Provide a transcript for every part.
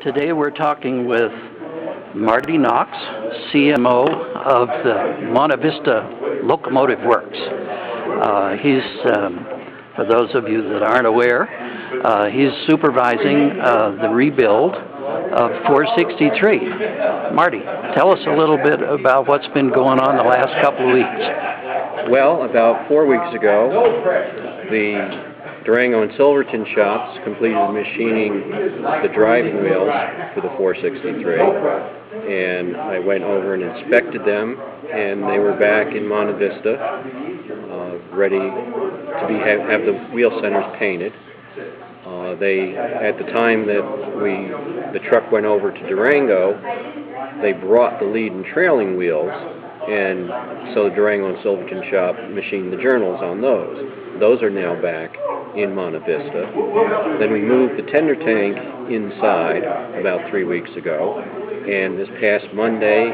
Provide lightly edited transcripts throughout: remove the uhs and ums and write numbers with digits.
Today we're talking with Marty Knox, CMO of the Monte Vista Locomotive Works. For those of you that aren't aware, he's supervising the rebuild of 463. Marty, tell us a little bit about what's been going on the last couple of weeks. Well, about 4 weeks ago, the Durango and Silverton shops completed machining the driving wheels for the 463, and I went over and inspected them, and they were back in Monte Vista, ready to have the wheel centers painted. At the time that the truck went over to Durango, they brought the lead and trailing wheels, and so the Durango and Silverton shop machined the journals on those. Those are now back in Monte Vista. Then we moved the tender tank inside about 3 weeks ago, and this past Monday,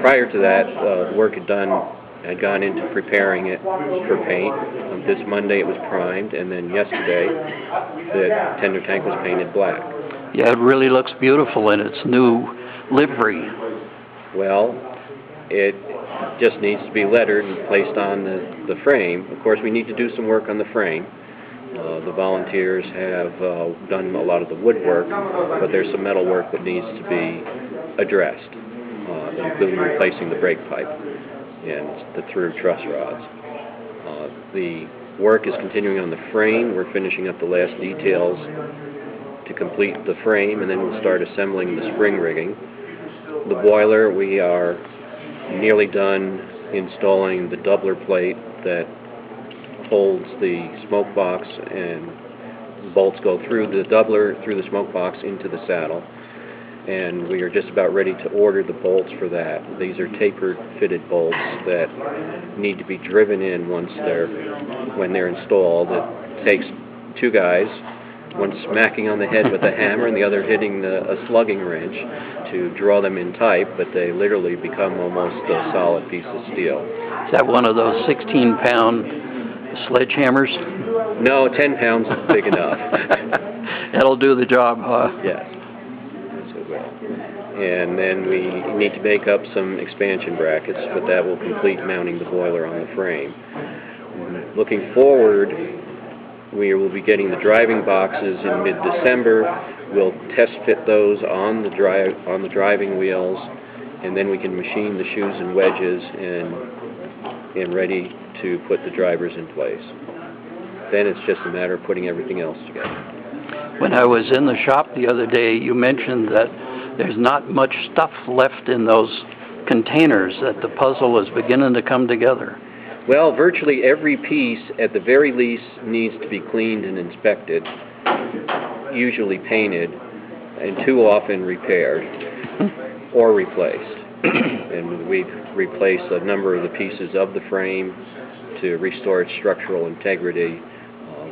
prior to that, work had gone into preparing it for paint. This Monday it was primed, and then yesterday the tender tank was painted black. Yeah, it really looks beautiful in its new livery. Well, it just needs to be lettered and placed on the frame. Of course, we need to do some work on the frame. The volunteers have done a lot of the woodwork, but there's some metal work that needs to be addressed, including replacing the brake pipe and the through truss rods. The work is continuing on the frame. We're finishing up the last details to complete the frame, and then we'll start assembling the spring rigging. The boiler, we are nearly done installing the doubler plate that holds the smoke box, and bolts go through the doubler, through the smoke box into the saddle, and we are just about ready to order the bolts for that. These are tapered fitted bolts that need to be driven in when they're installed. It takes two guys, one smacking on the head with a hammer and the other hitting a slugging wrench to draw them in tight, but they literally become almost a solid piece of steel. Is that one of those 16-pound sledgehammers? No, 10 pounds is big enough. That'll do the job, huh? Yes. Yes, it will. And then we need to make up some expansion brackets, but that will complete mounting the boiler on the frame. Looking forward, we will be getting the driving boxes in mid-December. We'll test fit those on the driving wheels, and then we can machine the shoes and wedges and ready to put the drivers in place. Then it's just a matter of putting everything else together. When I was in the shop the other day, you mentioned that there's not much stuff left in those containers, that the puzzle is beginning to come together. Well, virtually every piece, at the very least, needs to be cleaned and inspected, usually painted, and too often repaired or replaced. And we've replaced a number of the pieces of the frame to restore its structural integrity.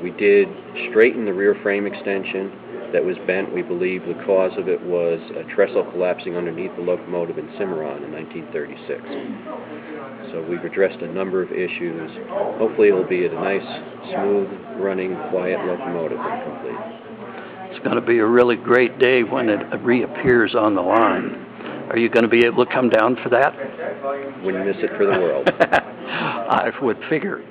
We did straighten the rear frame extension that was bent. We believe the cause of it was a trestle collapsing underneath the locomotive in Cimarron in 1936. So we've addressed a number of issues. Hopefully it'll be a nice, smooth running, quiet locomotive when complete. It's going to be a really great day when it reappears on the line. Are you going to be able to come down for that? Wouldn't miss it for the world. I would figure.